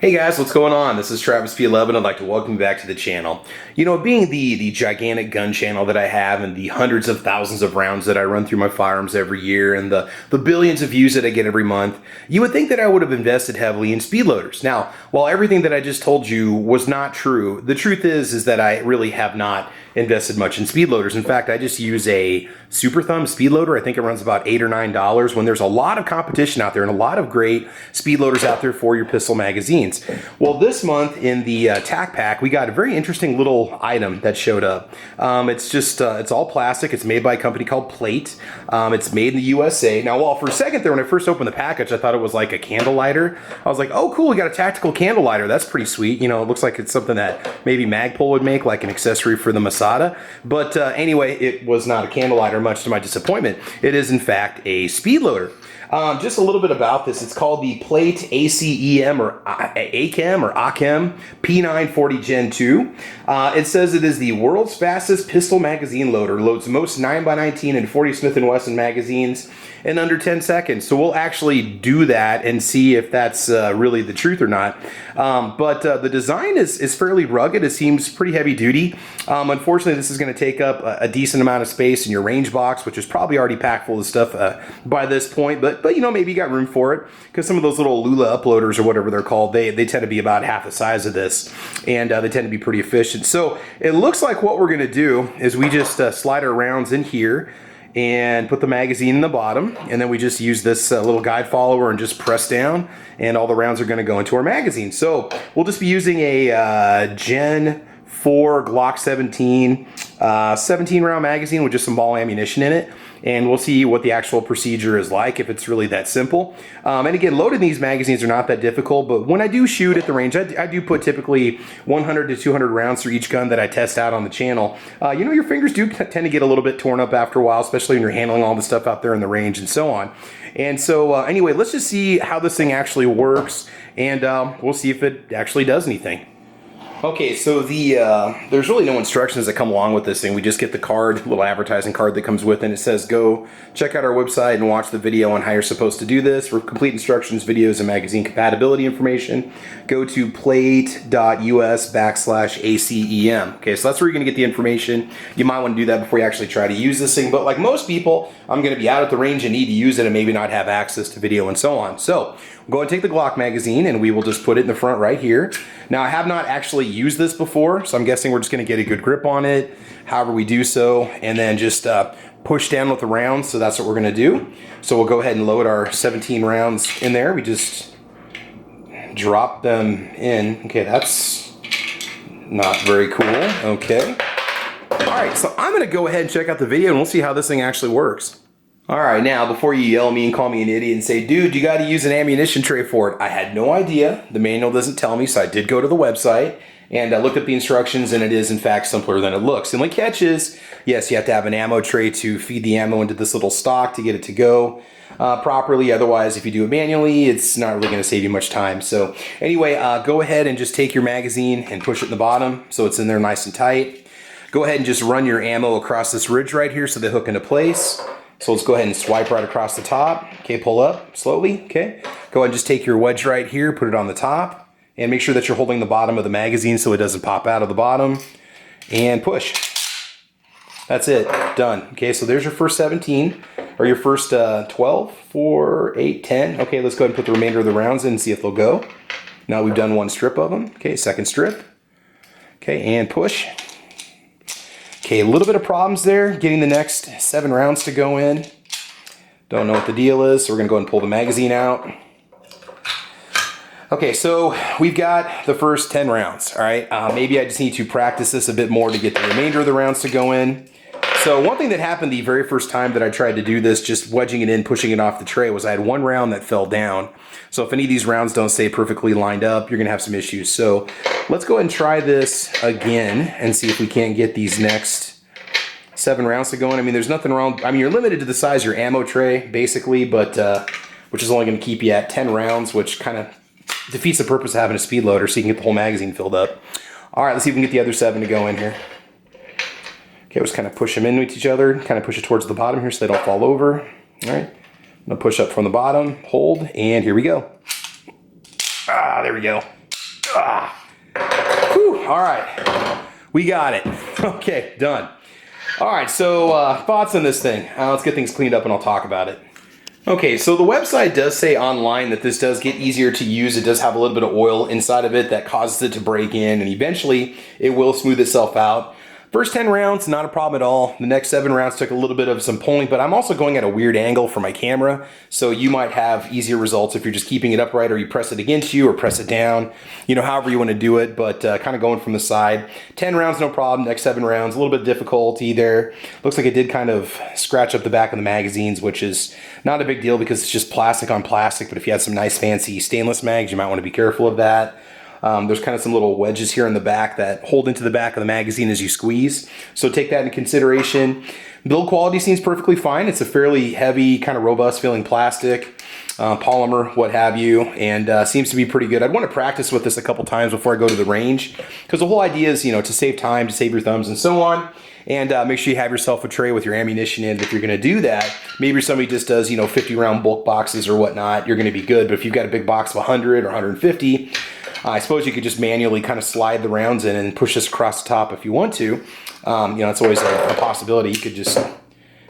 Hey guys, what's going on? This is Travis P11. I'd like to welcome you back to the channel. You know, being the gigantic gun channel that I have and the hundreds of thousands of rounds that I run through my firearms every year and the billions of views that I get every month, you would think that I would have invested heavily in speed loaders. Now, while everything that I just told you was not true, the truth is that I really have not invested much in speed loaders. In fact, I just use a Super Thumb speed loader. I think it runs about $8 or $9 when there's a lot of competition out there and a lot of great speed loaders out there for your pistol magazines. Well, this month in the TAC pack, we got a very interesting little item that showed up. It's all plastic. It's made by a company called Plate. It's made in the USA. Now, well, for a second there, when I first opened the package, I thought it was like a candle lighter. I was like, oh, cool, we got a tactical candle lighter. That's pretty sweet. You know, it looks like it's something that maybe Magpul would make, like an accessory for the Masada. But anyway, it was not a candle lighter, much to my disappointment. It is, in fact, a speed loader. Just a little bit about this. It's called the Plate ACEM or ACEM P940 Gen 2. It says it is the world's fastest pistol magazine loader. Loads most 9x19 and 40 Smith & Wesson magazines in under 10 seconds. So we'll actually do that and see if that's really the truth or not. But the design is fairly rugged. It seems pretty heavy duty. Unfortunately, this is going to take up a decent amount of space in your range box, which is probably already packed full of stuff by this point. But you know, maybe you got room for it, because some of those little Lula uploaders or whatever they're called, they tend to be about half the size of this, and they tend to be pretty efficient. So it looks like what we're going to do is we just slide our rounds in here and put the magazine in the bottom, and then we just use this little guide follower and just press down, and all the rounds are going to go into our magazine. So we'll just be using a Gen 4 Glock 17 17 round magazine with just some ball ammunition in it, and we'll see what the actual procedure is like, if it's really that simple. And again, loading these magazines are not that difficult, but when I do shoot at the range, I do put typically 100 to 200 rounds through each gun that I test out on the channel. You know, your fingers do tend to get a little bit torn up after a while, especially when you're handling all the stuff out there in the range and so on. And so anyway, let's just see how this thing actually works, and we'll see if it actually does anything. Okay, so there's really no instructions that come along with this thing. We just get the card, little advertising card that comes with it, and it says go check out our website and watch the video on how you're supposed to do this. For complete instructions, videos, and magazine compatibility information, go to plate.us/ACEM. Okay, so that's where you're going to get the information. You might want to do that before you actually try to use this thing, but like most people, I'm going to be out at the range and need to use it and maybe not have access to video and so on. So we'll go and take the Glock magazine, and we will just put it in the front right here. Now, I have not actually used this before, so I'm guessing we're just going to get a good grip on it, however we do so, and then just push down with the rounds. So that's what we're going to do. So we'll go ahead and load our 17 rounds in there. We just drop them in. Okay, that's not very cool. Okay. All right, so I'm going to go ahead and check out the video, and we'll see how this thing actually works. All right, now before you yell at me and call me an idiot and say, dude, you got to use an ammunition tray for it, I had no idea. The manual doesn't tell me, so I did go to the website and I looked at the instructions, and it is in fact simpler than it looks. The only catch is, yes, you have to have an ammo tray to feed the ammo into this little stock to get it to go properly. Otherwise, if you do it manually, it's not really going to save you much time. So anyway, go ahead and just take your magazine and push it in the bottom so it's in there nice and tight. Go ahead and just run your ammo across this ridge right here so they hook into place. So let's go ahead and swipe right across the top. Okay, pull up slowly. Okay, go ahead and just take your wedge right here, put it on the top, and make sure that you're holding the bottom of the magazine so it doesn't pop out of the bottom, and push. That's it, done. Okay, so there's your first 17, or your first 12, 4, 8, 10. Okay, let's go ahead and put the remainder of the rounds in and see if they'll go. Now we've done one strip of them. Okay, second strip. Okay, and push. Okay, a little bit of problems there getting the next 7 rounds to go in. Don't know what the deal is, so we're gonna go ahead and pull the magazine out. Okay, so we've got the first 10 rounds, all right? Maybe I just need to practice this a bit more to get the remainder of the rounds to go in. So one thing that happened the very first time that I tried to do this, just wedging it in, pushing it off the tray, was I had one round that fell down. So if any of these rounds don't stay perfectly lined up, you're gonna have some issues. So let's go ahead and try this again and see if we can't get these next 7 rounds to go in. I mean, there's nothing wrong. I mean, you're limited to the size of your ammo tray, basically, but which is only gonna keep you at 10 rounds, which kind of defeats the purpose of having a speed loader so you can get the whole magazine filled up. All right, let's see if we can get the other 7 to go in here. Okay, let's kind of push them in with each other, kind of push it towards the bottom here so they don't fall over. All right, I'm gonna push up from the bottom, hold, and here we go. Ah, there we go. Whew, all right, we got it. Okay, done. All right, so thoughts on this thing. Let's get things cleaned up and I'll talk about it. Okay, so the website does say online that this does get easier to use. It does have a little bit of oil inside of it that causes it to break in, and eventually it will smooth itself out. First 10 rounds, not a problem at all. The next 7 rounds took a little bit of some pulling, but I'm also going at a weird angle for my camera, so you might have easier results if you're just keeping it upright, or you press it against you or press it down, you know, however you want to do it, but kind of going from the side. 10 rounds, no problem. Next 7 rounds, a little bit of difficulty there. Looks like it did kind of scratch up the back of the magazines, which is not a big deal because it's just plastic on plastic, but if you had some nice fancy stainless mags, you might want to be careful of that. There's kind of some little wedges here in the back that hold into the back of the magazine as you squeeze. So take that into consideration. Build quality seems perfectly fine. It's a fairly heavy, kind of robust feeling plastic, polymer, what have you, and seems to be pretty good. I'd want to practice with this a couple times before I go to the range, because the whole idea is, you know, to save time, to save your thumbs and so on. And make sure you have yourself a tray with your ammunition in. If you're going to do that, maybe somebody just does, you know, 50 round bulk boxes or whatnot, you're going to be good. But if you've got a big box of 100 or 150, I suppose you could just manually kind of slide the rounds in and push this across the top if you want to. You know, it's always a possibility. You could just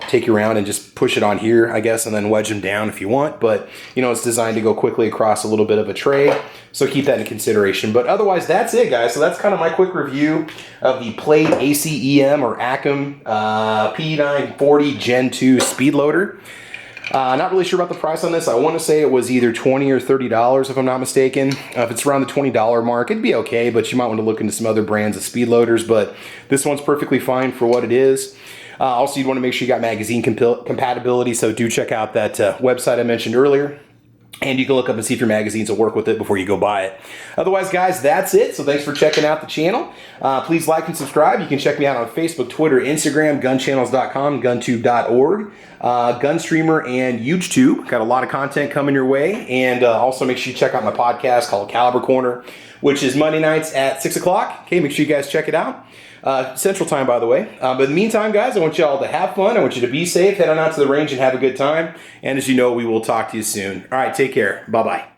take your round and just push it on here, I guess, and then wedge them down if you want. But, you know, it's designed to go quickly across a little bit of a tray. So keep that in consideration. But otherwise, that's it, guys. So that's kind of my quick review of the Plate ACEM or ACEM P940 Gen 2 speed loader. Not really sure about the price on this. I want to say it was either $20 or $30 if I'm not mistaken. If it's around the $20 mark, it'd be okay, but you might want to look into some other brands of speed loaders. But this one's perfectly fine for what it is. Also, you'd want to make sure you got magazine compatibility, so do check out that website I mentioned earlier. And you can look up and see if your magazines will work with it before you go buy it. Otherwise, guys, that's it. So thanks for checking out the channel. Please like and subscribe. You can check me out on Facebook, Twitter, Instagram, gunchannels.com, guntube.org, Gunstreamer, and UGEtube. Got a lot of content coming your way. And also make sure you check out my podcast called Caliber Corner, which is Monday nights at 6 o'clock. Okay, make sure you guys check it out. Central time, by the way. But in the meantime, guys, I want you all to have fun. I want you to be safe. Head on out to the range and have a good time. And as you know, we will talk to you soon. All right, take care. Bye-bye.